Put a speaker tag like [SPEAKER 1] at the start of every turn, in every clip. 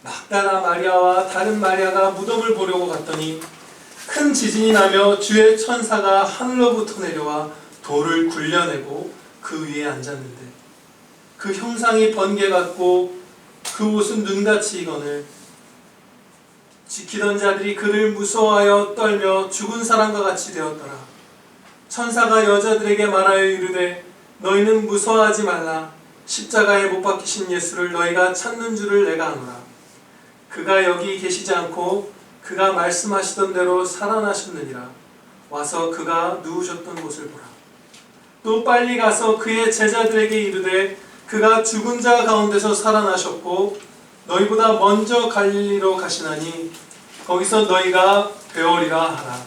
[SPEAKER 1] 막달라 마리아와 다른 마리아가 무덤을 보려고 갔더니 큰 지진이 나며 주의 천사가 하늘로부터 내려와 돌을 굴려내고 그 위에 앉았는데 그 형상이 번개 같고 그 옷은 눈같이 익거늘 지키던 자들이 그를 무서워하여 떨며 죽은 사람과 같이 되었더라. 천사가 여자들에게 말하여 이르되 너희는 무서워하지 말라. 십자가에 못 박히신 예수를 너희가 찾는 줄을 내가 아노라. 그가 여기 계시지 않고 그가 말씀하시던 대로 살아나셨느니라. 와서 그가 누우셨던 곳을 보라. 또 빨리 가서 그의 제자들에게 이르되 그가 죽은 자 가운데서 살아나셨고 너희보다 먼저 갈릴리로 가시나니 거기서 너희가 배우리라 하라.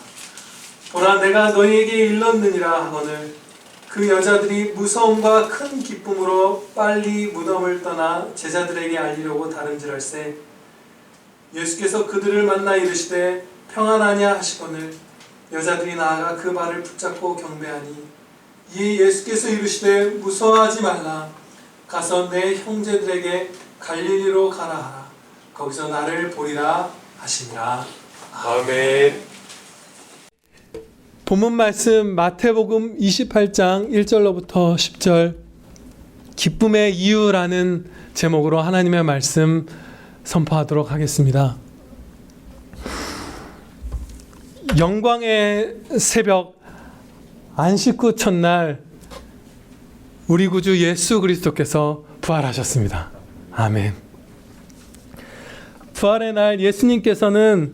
[SPEAKER 1] 보라, 내가 너희에게 일렀느니라 하거늘 그 여자들이 무서움과 큰 기쁨으로 빨리 무덤을 떠나 제자들에게 알리려고 다름질할세 예수께서 그들을 만나 이르시되 평안하냐 하시거늘 여자들이 나아가 그 발을 붙잡고 경배하니 이에 예수께서 이르시되 무서워하지 말라. 가서 내 형제들에게 갈릴리로 가라 하라. 거기서 나를 보리라 하시니라.
[SPEAKER 2] 아멘.
[SPEAKER 1] 본문 말씀 마태복음 28장 1절로부터 10절 기쁨의 이유라는 제목으로 하나님의 말씀 선포하도록 하겠습니다. 영광의 새벽 안식 후 첫날 우리 구주 예수 그리스도께서 부활하셨습니다. 아멘. 부활의 날 예수님께서는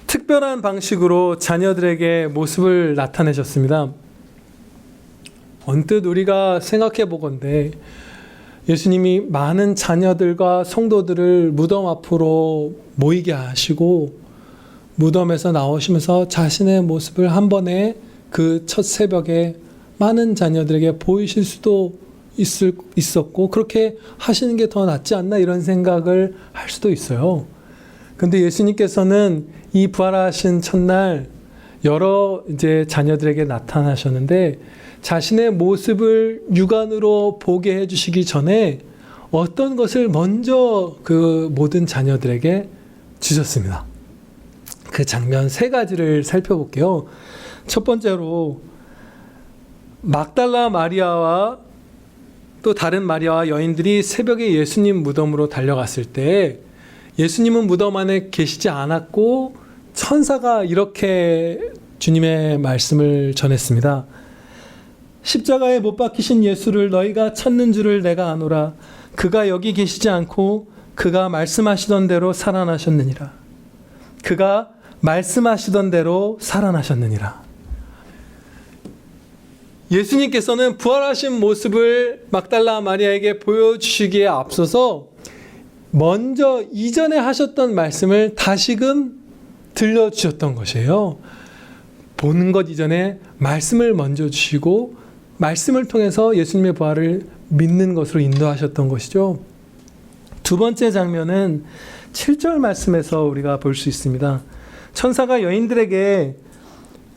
[SPEAKER 1] 특별한 방식으로 자녀들에게 모습을 나타내셨습니다. 언뜻 우리가 생각해 보건대 예수님이 많은 자녀들과 성도들을 무덤 앞으로 모이게 하시고 무덤에서 나오시면서 자신의 모습을 한 번에 그 첫 새벽에 많은 자녀들에게 보이실 수도 있었고 그렇게 하시는 게 더 낫지 않나 이런 생각을 할 수도 있어요. 근데 예수님께서는 이 부활하신 첫날 여러 이제 자녀들에게 나타나셨는데 자신의 모습을 육안으로 보게 해주시기 전에 어떤 것을 먼저 그 모든 자녀들에게 주셨습니다. 그 장면 세 가지를 살펴볼게요. 첫 번째로 막달라 마리아와 또 다른 마리아와 여인들이 새벽에 예수님 무덤으로 달려갔을 때 예수님은 무덤 안에 계시지 않았고 천사가 이렇게 주님의 말씀을 전했습니다. 십자가에 못 박히신 예수를 너희가 찾는 줄을 내가 아노라. 그가 여기 계시지 않고 그가 말씀하시던 대로 살아나셨느니라. 그가 말씀하시던 대로 살아나셨느니라. 예수님께서는 부활하신 모습을 막달라 마리아에게 보여주시기에 앞서서 먼저 이전에 하셨던 말씀을 다시금 들려주셨던 것이에요. 보는 것 이전에 말씀을 먼저 주시고 말씀을 통해서 예수님의 부활을 믿는 것으로 인도하셨던 것이죠. 두 번째 장면은 7절 말씀에서 우리가 볼 수 있습니다. 천사가 여인들에게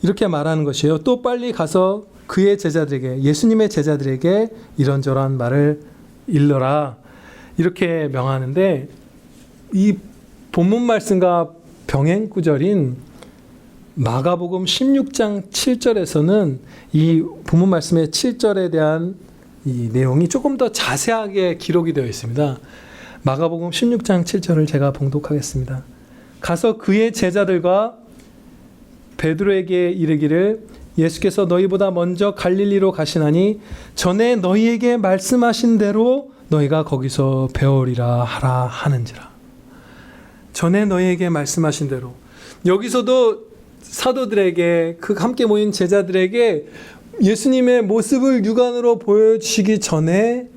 [SPEAKER 1] 이렇게 말하는 것이에요. 또 빨리 가서 그의 제자들에게, 예수님의 제자들에게 이런저런 말을 일러라. 이렇게 명하는데 이 본문 말씀과 병행 구절인 마가복음 16장 7절에서는 이 본문 말씀의 7절에 대한 이 내용이 조금 더 자세하게 기록이 되어 있습니다. 마가복음 16장 7절을 제가 봉독하겠습니다. 가서 그의 제자들과 베드로에게 이르기를 예수께서 너희보다 먼저 갈릴리로 가시나니 전에 너희에게 말씀하신 대로 너희가 거기서 배우리라 하라 하는지라. 전에 너희에게 말씀하신 대로. 여기서도 사도들에게 그 함께 모인 제자들에게 예수님의 모습을 육안으로 보여주시기 전에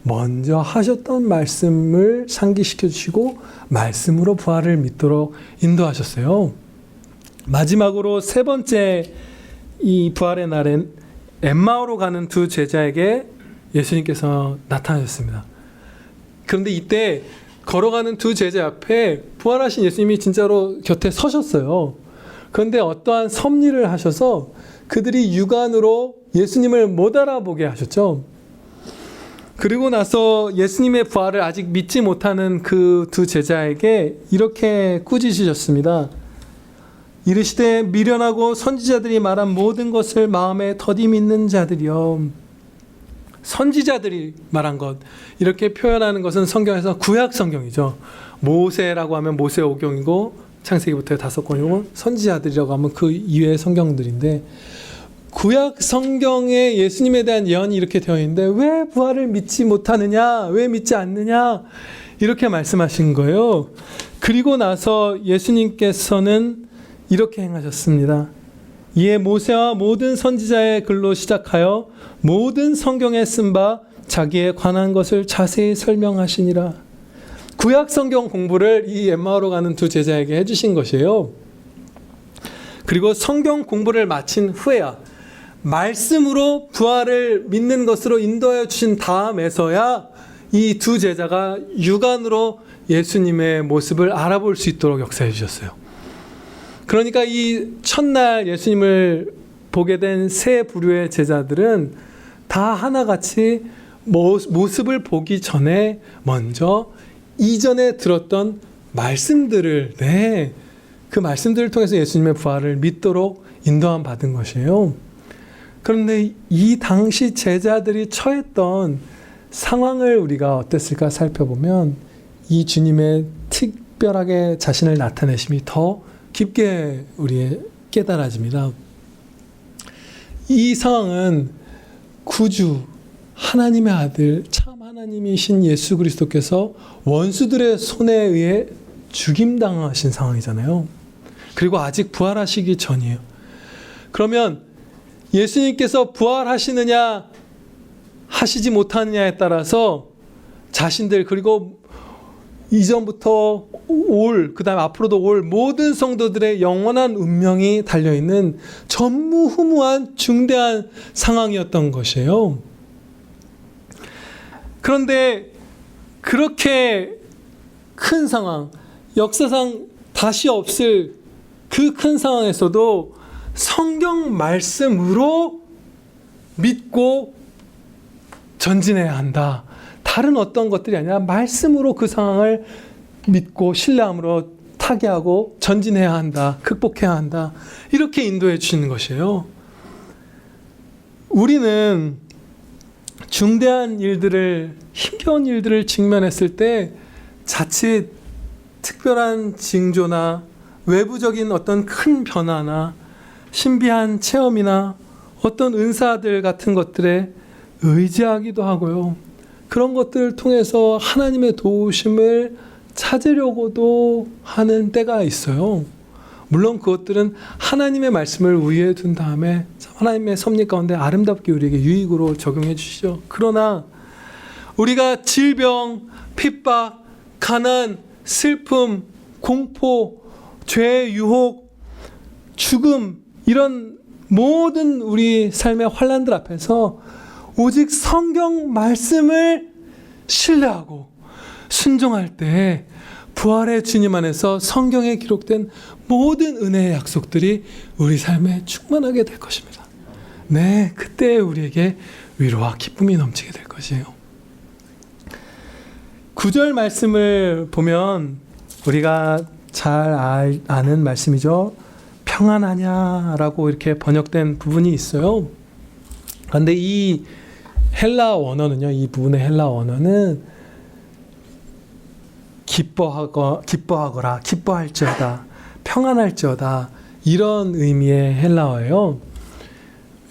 [SPEAKER 1] 먼저 하셨던 말씀을 상기시켜 주시고 말씀으로 부활을 믿도록 인도하셨어요. 마지막으로 세 번째 이 부활의 날엔 엠마오로 가는 두 제자에게 예수님께서 나타나셨습니다. 그런데 이때 걸어가는 두 제자 앞에 부활하신 예수님이 진짜로 곁에 서셨어요. 그런데 어떠한 섭리를 하셔서 그들이 육안으로 예수님을 못 알아보게 하셨죠. 그리고 나서 예수님의 부활을 아직 믿지 못하는 그 두 제자에게 이렇게 꾸짖으셨습니다. 이르시되 미련하고 선지자들이 말한 모든 것을 마음에 더디 믿는 자들이여. 선지자들이 말한 것, 이렇게 표현하는 것은 성경에서 구약 성경이죠. 모세라고 하면 모세오경이고 창세기부터 5권이고 선지자들이라고 하면 그 이외의 성경들인데, 구약 성경에 예수님에 대한 예언이 이렇게 되어 있는데 왜 부활을 믿지 못하느냐, 왜 믿지 않느냐, 이렇게 말씀하신 거예요. 그리고 나서 예수님께서는 이렇게 행하셨습니다. 이에 모세와 모든 선지자의 글로 시작하여 모든 성경에 쓴 바 자기에 관한 것을 자세히 설명하시니라. 구약 성경 공부를 이 엠마오로 가는 두 제자에게 해주신 것이에요. 그리고 성경 공부를 마친 후에야 말씀으로 부활을 믿는 것으로 인도하여 주신 다음에서야 이 두 제자가 육안으로 예수님의 모습을 알아볼 수 있도록 역사해 주셨어요. 그러니까 이 첫날 예수님을 보게 된 세 부류의 제자들은 다 하나같이 모습을 보기 전에 먼저 이전에 들었던 말씀들을, 그 말씀들을 통해서 예수님의 부활을 믿도록 인도함 받은 것이에요. 그런데 이 당시 제자들이 처했던 상황을 우리가 어땠을까 살펴보면 이 주님의 특별하게 자신을 나타내심이 더 깊게 우리의 깨달아집니다. 이 상황은 구주 하나님의 아들 참 하나님이신 예수 그리스도께서 원수들의 손에 의해 죽임당하신 상황이잖아요. 그리고 아직 부활하시기 전이에요. 그러면 예수님께서 부활하시느냐 하시지 못하느냐에 따라서 자신들, 그리고 이전부터 올, 그 다음에 앞으로도 올 모든 성도들의 영원한 운명이 달려있는 전무후무한 중대한 상황이었던 것이에요. 그런데 그렇게 큰 상황, 역사상 다시 없을 그 큰 상황에서도 성경 말씀으로 믿고 전진해야 한다. 다른 어떤 것들이 아니라 말씀으로 그 상황을 믿고 신뢰함으로 타개하고 전진해야 한다. 극복해야 한다. 이렇게 인도해 주시는 것이에요. 우리는 중대한 일들을, 힘겨운 일들을 직면했을 때 자칫 특별한 징조나 외부적인 어떤 큰 변화나 신비한 체험이나 어떤 은사들 같은 것들에 의지하기도 하고요. 그런 것들을 통해서 하나님의 도우심을 찾으려고도 하는 때가 있어요. 물론 그것들은 하나님의 말씀을 우위에 둔 다음에 하나님의 섭리 가운데 아름답게 우리에게 유익으로 적용해 주시죠. 그러나 우리가 질병, 핍박, 가난, 슬픔, 공포, 죄의 유혹, 죽음, 이런 모든 우리 삶의 환난들 앞에서 오직 성경 말씀을 신뢰하고 순종할 때 부활의 주님 안에서 성경에 기록된 모든 은혜의 약속들이 우리 삶에 충만하게 될 것입니다. 네, 그때 우리에게 위로와 기쁨이 넘치게 될 것이에요. 9절 말씀을 보면 우리가 잘 아는 말씀이죠. 평안하냐라고 이렇게 번역된 부분이 있어요. 그런데 이 헬라 원어는요, 이 부분의 헬라 원어는 기뻐하거라, 기뻐할지어다, 평안할지어다, 이런 의미의 헬라어예요.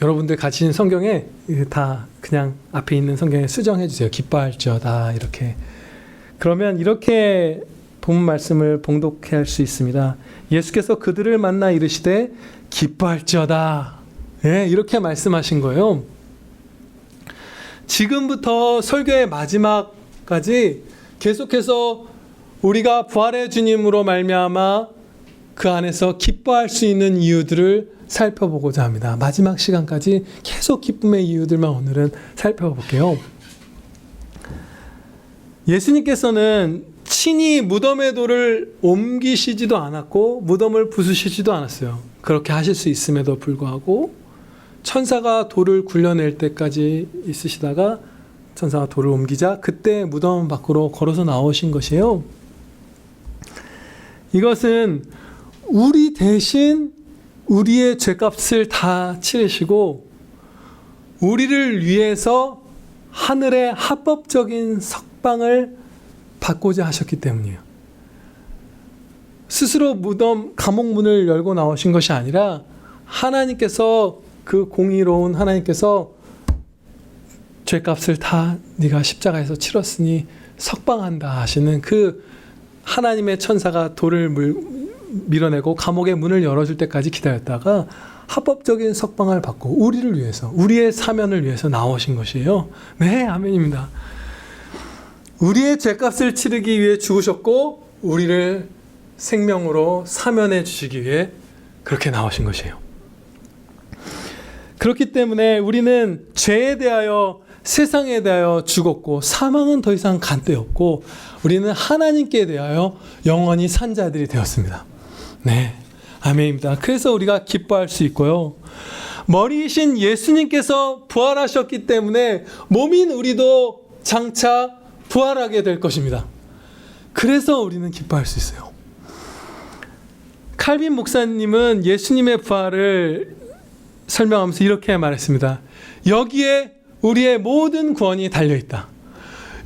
[SPEAKER 1] 여러분들 가지신 성경에 다 그냥 앞에 있는 성경에 수정해 주세요. 기뻐할지어다, 이렇게. 그러면 이렇게 본문 말씀을 봉독해 할 수 있습니다. 예수께서 그들을 만나 이르시되 기뻐할지어다, 이렇게 말씀하신 거예요. 지금부터 설교의 마지막까지 계속해서 우리가 부활의 주님으로 말미암아 그 안에서 기뻐할 수 있는 이유들을 살펴보고자 합니다. 마지막 시간까지 계속 기쁨의 이유들만 오늘은 살펴볼게요. 예수님께서는 친히 무덤의 돌을 옮기시지도 않았고 무덤을 부수시지도 않았어요. 그렇게 하실 수 있음에도 불구하고 천사가 돌을 굴려낼 때까지 있으시다가 천사가 돌을 옮기자 그때 무덤 밖으로 걸어서 나오신 것이에요. 이것은 우리 대신 우리의 죄값을 다 치르시고 우리를 위해서 하늘의 합법적인 석방을 받고자 하셨기 때문이에요. 스스로 무덤 감옥 문을 열고 나오신 것이 아니라 하나님께서, 그 공의로운 하나님께서 죄값을 다 네가 십자가에서 치렀으니 석방한다 하시는 그 하나님의 천사가 돌을 밀어내고 감옥의 문을 열어줄 때까지 기다렸다가 합법적인 석방을 받고 우리를 위해서, 우리의 사면을 위해서 나오신 것이에요. 네, 아멘입니다. 우리의 죄값을 치르기 위해 죽으셨고 우리를 생명으로 사면해 주시기 위해 그렇게 나오신 것이에요. 그렇기 때문에 우리는 죄에 대하여, 세상에 대하여 죽었고 사망은 더 이상 간때였고 우리는 하나님께 대하여 영원히 산 자들이 되었습니다. 네, 아멘입니다. 그래서 우리가 기뻐할 수 있고요. 머리이신 예수님께서 부활하셨기 때문에 몸인 우리도 장차 부활하게 될 것입니다. 그래서 우리는 기뻐할 수 있어요. 칼빈 목사님은 예수님의 부활을 설명하면서 이렇게 말했습니다. 여기에 우리의 모든 구원이 달려있다.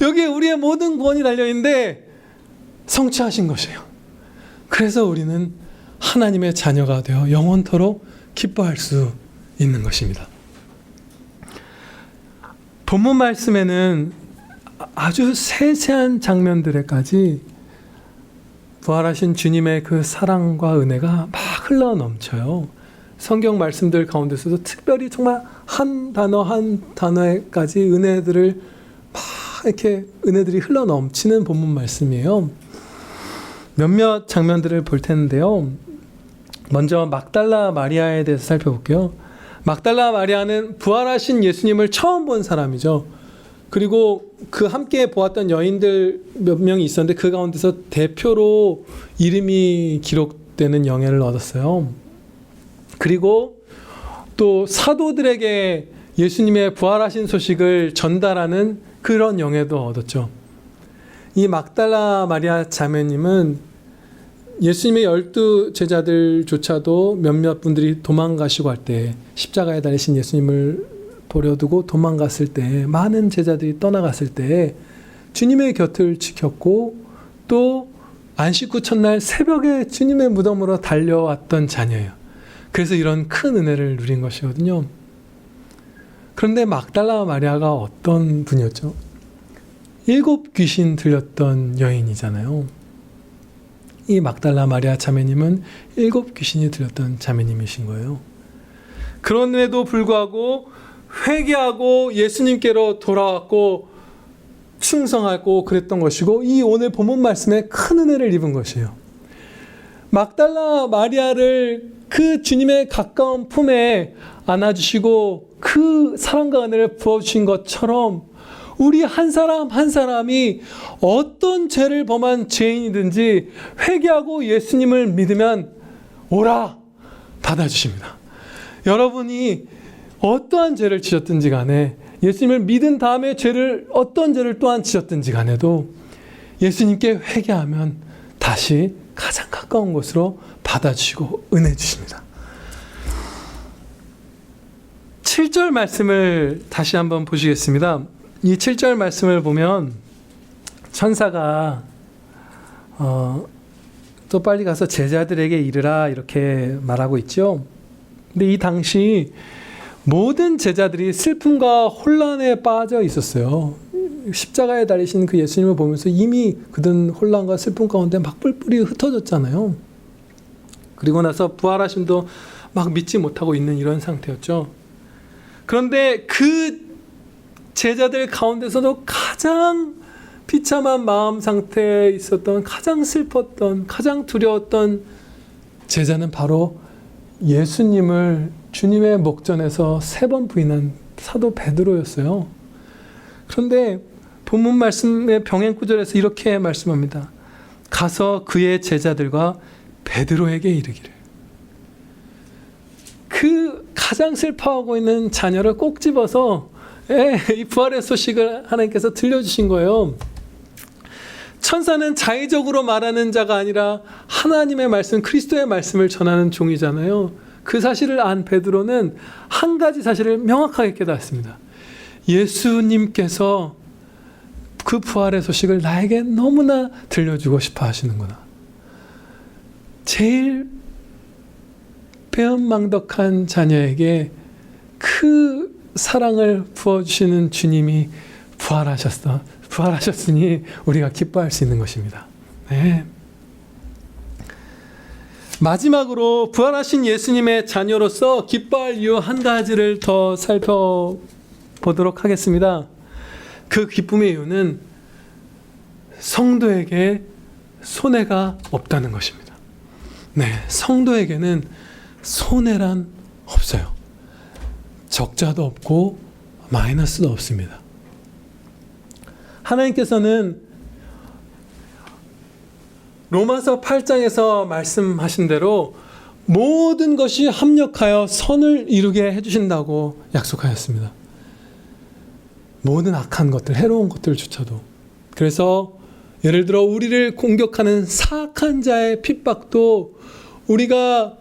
[SPEAKER 1] 여기에 우리의 모든 구원이 달려있는데 성취하신 것이에요. 그래서 우리는 하나님의 자녀가 되어 영원토록 기뻐할 수 있는 것입니다. 본문 말씀에는 아주 세세한 장면들에까지 부활하신 주님의 그 사랑과 은혜가 막 흘러 넘쳐요. 성경 말씀들 가운데서도 특별히 정말 한 단어 한 단어에까지 은혜들을 막 이렇게 은혜들이 흘러 넘치는 본문 말씀이에요. 몇몇 장면들을 볼 텐데요. 먼저 막달라 마리아에 대해서 살펴볼게요. 막달라 마리아는 부활하신 예수님을 처음 본 사람이죠. 그리고 그 함께 보았던 여인들 몇 명이 있었는데 그 가운데서 대표로 이름이 기록되는 영예를 얻었어요. 그리고 또 사도들에게 예수님의 부활하신 소식을 전달하는 그런 영예도 얻었죠. 이 막달라 마리아 자매님은 예수님의 12 제자들조차도 몇몇 분들이 도망가시고 할 때, 십자가에 달리신 예수님을 버려두고 도망갔을 때, 많은 제자들이 떠나갔을 때 주님의 곁을 지켰고 또 안식 후 첫날 새벽에 주님의 무덤으로 달려왔던 자녀예요. 그래서 이런 큰 은혜를 누린 것이거든요. 그런데 막달라 마리아가 어떤 분이었죠? 7 귀신 들렸던 여인이잖아요. 이 막달라 마리아 자매님은 7 귀신이 들렸던 자매님이신 거예요. 그럼에도 불구하고 회개하고 예수님께로 돌아왔고 충성하고 그랬던 것이고, 이 오늘 본문 말씀에 큰 은혜를 입은 것이에요. 막달라 마리아를 그 주님의 가까운 품에 안아주시고 그 사랑과 은혜를 부어주신 것처럼 우리 한 사람 한 사람이 어떤 죄를 범한 죄인이든지 회개하고 예수님을 믿으면 오라 받아주십니다. 여러분이 어떠한 죄를 지셨든지 간에, 예수님을 믿은 다음에 어떤 죄를 또한 지셨든지 간에도 예수님께 회개하면 다시 가장 가까운 곳으로 받아주시고 은혜 주십니다. 7절 말씀을 다시 한번 보시겠습니다. 이 7절 말씀을 보면 천사가 또 빨리 가서 제자들에게 이르라 이렇게 말하고 있죠. 근데 이 당시 모든 제자들이 슬픔과 혼란에 빠져 있었어요. 십자가에 달리신 그 예수님을 보면서 이미 그들은 혼란과 슬픔 가운데 막 뿔뿔이 흩어졌잖아요. 그리고 나서 부활하심도 막 믿지 못하고 있는 이런 상태였죠. 그런데 그 제자들 가운데서도 가장 비참한 마음 상태에 있었던, 가장 슬펐던, 가장 두려웠던 제자는 바로 예수님을 주님의 목전에서 3번 부인한 사도 베드로였어요. 그런데 본문 말씀의 병행 구절에서 이렇게 말씀합니다. 가서 그의 제자들과 베드로에게 이르기를. 그 가장 슬퍼하고 있는 자녀를 꼭 집어서
[SPEAKER 2] 이 부활의 소식을 하나님께서 들려주신 거예요. 천사는 자의적으로 말하는 자가 아니라 하나님의 말씀, 그리스도의 말씀을 전하는 종이잖아요. 그 사실을 안 베드로는 한 가지 사실을 명확하게 깨닫습니다. 예수님께서 그 부활의 소식을 나에게 너무나 들려주고 싶어 하시는구나. 제일 배은망덕한 자녀에게 그 사랑을 부어주시는 주님이 부활하셨으니 우리가 기뻐할 수 있는 것입니다. 네. 마지막으로 부활하신 예수님의 자녀로서 기뻐할 이유 한 가지를 더 살펴보도록 하겠습니다. 그 기쁨의 이유는 성도에게 손해가 없다는 것입니다. 네, 성도에게는 손해란 없어요. 적자도 없고 마이너스도 없습니다. 하나님께서는 로마서 8장에서 말씀하신 대로 모든 것이 합력하여 선을 이루게 해주신다고 약속하였습니다. 모든 악한 것들, 해로운 것들조차도. 그래서 예를 들어 우리를 공격하는 사악한 자의 핍박도 우리가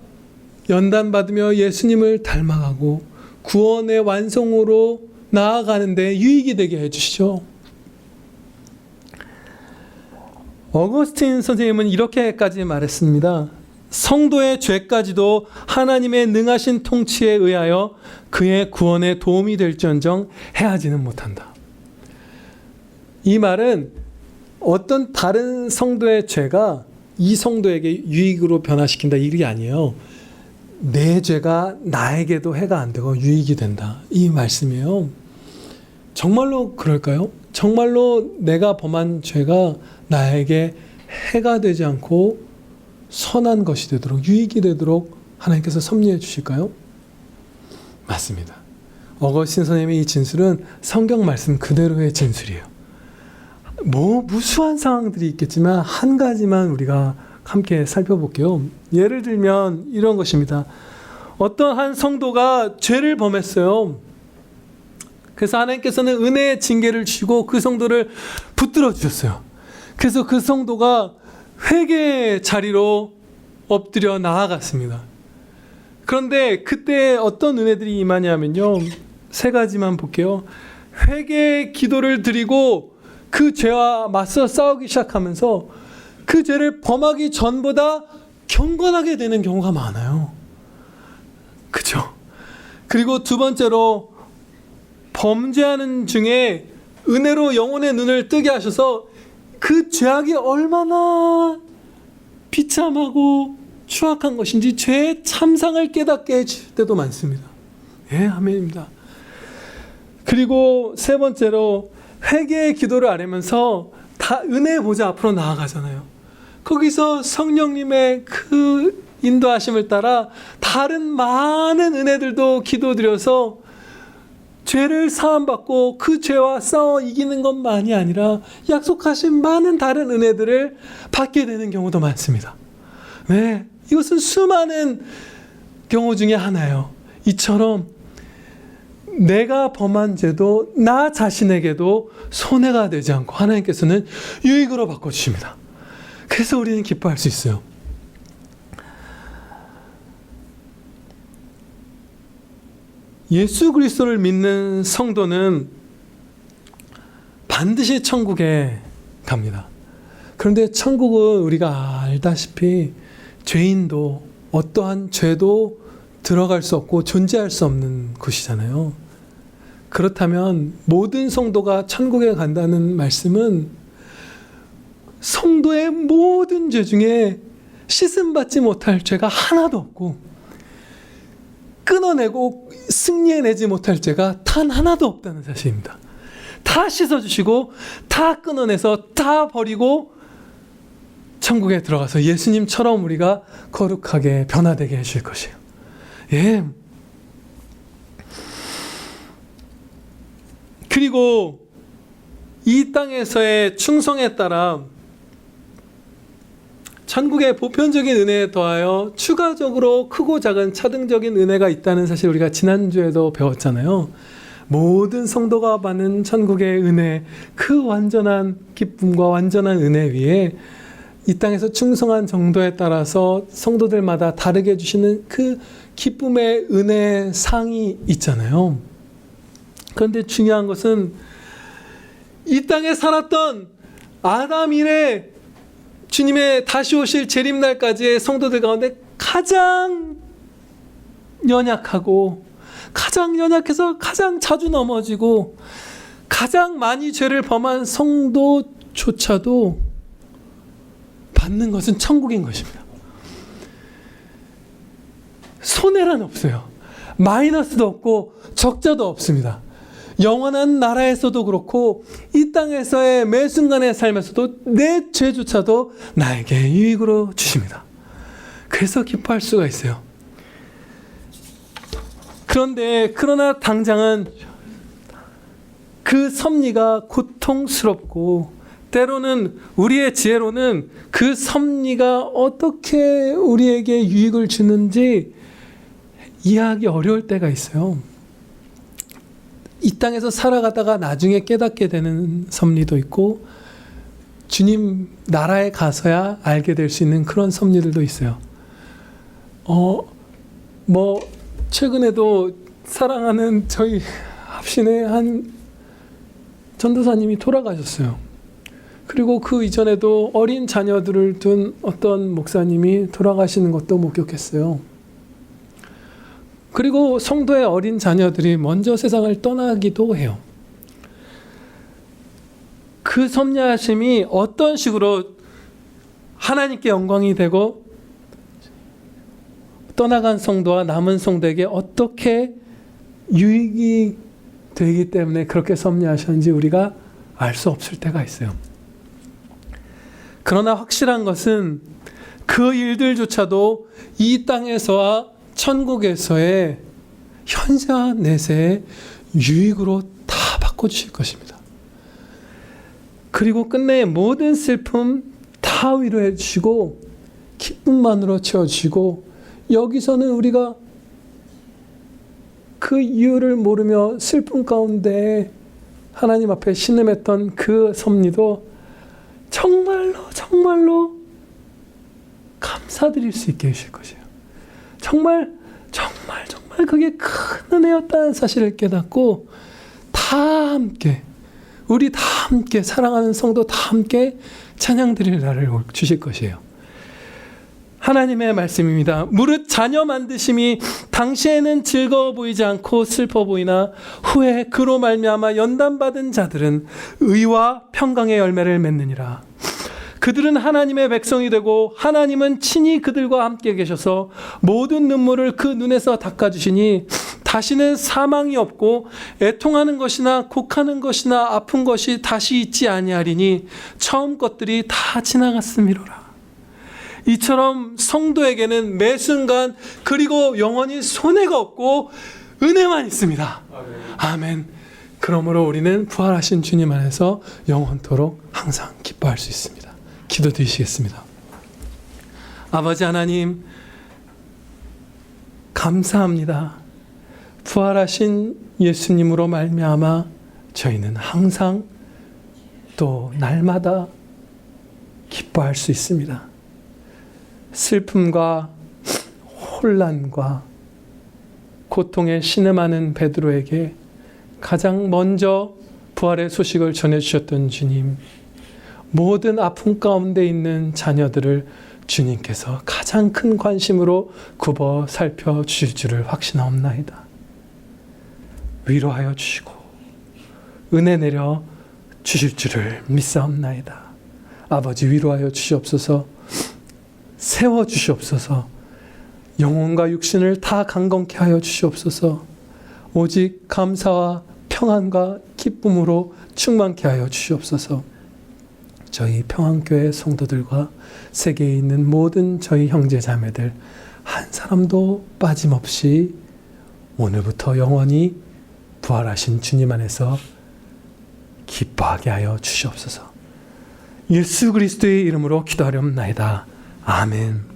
[SPEAKER 2] 연단받으며 예수님을 닮아가고 구원의 완성으로 나아가는데 유익이 되게 해주시죠. 어거스틴 선생님은 이렇게까지 말했습니다. 성도의 죄까지도 하나님의 능하신 통치에 의하여 그의 구원에 도움이 될지언정 해하지는 못한다. 이 말은 어떤 다른 성도의 죄가 이 성도에게 유익으로 변화시킨다 이게 아니에요. 내 죄가 나에게도 해가 안 되고 유익이 된다. 이 말씀이에요. 정말로 그럴까요? 정말로 내가 범한 죄가 나에게 해가 되지 않고 선한 것이 되도록 유익이 되도록 하나님께서 섭리해 주실까요? 맞습니다. 어거스틴 선생님의 이 진술은 성경 말씀 그대로의 진술이에요. 무수한 상황들이 있겠지만 한 가지만 우리가 함께 살펴볼게요. 예를 들면 이런 것입니다. 어떤 한 성도가 죄를 범했어요. 그래서 하나님께서는 은혜의 징계를 주시고 그 성도를 붙들어 주셨어요. 그래서 그 성도가 회개의 자리로 엎드려 나아갔습니다. 그런데 그때 어떤 은혜들이 임하냐면요. 세 가지만 볼게요. 회개의 기도를 드리고 그 죄와 맞서 싸우기 시작하면서 그 죄를 범하기 전보다 경건하게 되는 경우가 많아요. 그죠? 그리고 두 번째로 범죄하는 중에 은혜로 영혼의 눈을 뜨게 하셔서 그 죄악이 얼마나 비참하고 추악한 것인지 죄의 참상을 깨닫게 해줄 때도 많습니다. 예, 아멘입니다. 그리고 세 번째로 회개의 기도를 아뢰면서 다 은혜의 보좌 앞으로 나아가잖아요. 거기서 성령님의 그 인도하심을 따라 다른 많은 은혜들도 기도드려서 죄를 사함받고 그 죄와 싸워 이기는 것만이 아니라 약속하신 많은 다른 은혜들을 받게 되는 경우도 많습니다. 네, 이것은 수많은 경우 중에 하나예요. 이처럼 내가 범한 죄도 나 자신에게도 손해가 되지 않고 하나님께서는 유익으로 바꿔주십니다. 그래서 우리는 기뻐할 수 있어요. 예수 그리스도를 믿는 성도는 반드시 천국에 갑니다. 그런데 천국은 우리가 알다시피 죄인도 어떠한 죄도 들어갈 수 없고 존재할 수 없는 곳이잖아요. 그렇다면 모든 성도가 천국에 간다는 말씀은 성도의 모든 죄 중에 씻음받지 못할 죄가 하나도 없고 끊어내고 승리해내지 못할 죄가 단 하나도 없다는 사실입니다. 다 씻어주시고 다 끊어내서 다 버리고 천국에 들어가서 예수님처럼 우리가 거룩하게 변화되게 해줄 것이에요. 예. 그리고 이 땅에서의 충성에 따라 천국의 보편적인 은혜에 더하여 추가적으로 크고 작은 차등적인 은혜가 있다는 사실 우리가 지난주에도 배웠잖아요. 모든 성도가 받는 천국의 은혜, 그 완전한 기쁨과 완전한 은혜 위에 이 땅에서 충성한 정도에 따라서 성도들마다 다르게 주시는 그 기쁨의 은혜 상이 있잖아요. 그런데 중요한 것은 이 땅에 살았던 아담 이래 주님의 다시 오실 재림날까지의 성도들 가운데 가장 연약해서 가장 자주 넘어지고 가장 많이 죄를 범한 성도조차도 받는 것은 천국인 것입니다. 손해란 없어요. 마이너스도 없고 적자도 없습니다. 영원한 나라에서도 그렇고 이 땅에서의 매 순간의 삶에서도 내 죄조차도 나에게 유익으로 주십니다. 그래서 기뻐할 수가 있어요. 그러나 당장은 그 섭리가 고통스럽고 때로는 우리의 지혜로는 그 섭리가 어떻게 우리에게 유익을 주는지 이해하기 어려울 때가 있어요. 이 땅에서 살아가다가 나중에 깨닫게 되는 섭리도 있고 주님 나라에 가서야 알게 될 수 있는 그런 섭리들도 있어요. 최근에도 사랑하는 저희 합신의 한 전도사님이 돌아가셨어요. 그리고 그 이전에도 어린 자녀들을 둔 어떤 목사님이 돌아가시는 것도 목격했어요. 그리고 성도의 어린 자녀들이 먼저 세상을 떠나기도 해요. 그 섭리하심이 어떤 식으로 하나님께 영광이 되고 떠나간 성도와 남은 성도에게 어떻게 유익이 되기 때문에 그렇게 섭리하셨는지 우리가 알 수 없을 때가 있어요. 그러나 확실한 것은 그 일들조차도 이 땅에서와 천국에서의 현세와 내세의 유익으로 다 바꿔주실 것입니다. 그리고 끝내 모든 슬픔 다 위로해 주시고 기쁨만으로 채워주시고 여기서는 우리가 그 이유를 모르며 슬픔 가운데 하나님 앞에 신음했던 그 섭리도 정말로 감사드릴 수 있게 해주실 것이에요. 정말 그게 큰 은혜였다는 사실을 깨닫고 우리 다 함께 사랑하는 성도 다 함께 찬양드릴 날을 주실 것이에요. 하나님의 말씀입니다. 무릇 자녀 만드심이 당시에는 즐거워 보이지 않고 슬퍼 보이나 후에 그로 말미암아 연단받은 자들은 의와 평강의 열매를 맺느니라. 그들은 하나님의 백성이 되고 하나님은 친히 그들과 함께 계셔서 모든 눈물을 그 눈에서 닦아주시니 다시는 사망이 없고 애통하는 것이나 곡하는 것이나 아픈 것이 다시 있지 아니하리니 처음 것들이 다 지나갔음이로라. 이처럼 성도에게는 매 순간 그리고 영원히 손해가 없고 은혜만 있습니다. 아멘. 그러므로 우리는 부활하신 주님 안에서 영원토록 항상 기뻐할 수 있습니다. 기도드리시겠습니다. 아버지 하나님, 감사합니다. 부활하신 예수님으로 말미암아 저희는 항상 또 날마다 기뻐할 수 있습니다. 슬픔과 혼란과 고통에 신음하는 베드로에게 가장 먼저 부활의 소식을 전해주셨던 주님, 모든 아픔 가운데 있는 자녀들을 주님께서 가장 큰 관심으로 굽어 살펴주실 줄을 확신하옵나이다. 위로하여 주시고 은혜 내려 주실 줄을 믿사옵나이다. 아버지, 위로하여 주시옵소서. 세워주시옵소서. 영혼과 육신을 다 강건케 하여 주시옵소서. 오직 감사와 평안과 기쁨으로 충만케 하여 주시옵소서. 저희 평안교회 성도들과 세계에 있는 모든 저희 형제 자매들 한 사람도 빠짐없이 오늘부터 영원히 부활하신 주님 안에서 기뻐하게 하여 주시옵소서. 예수 그리스도의 이름으로 기도하렵나이다. 아멘.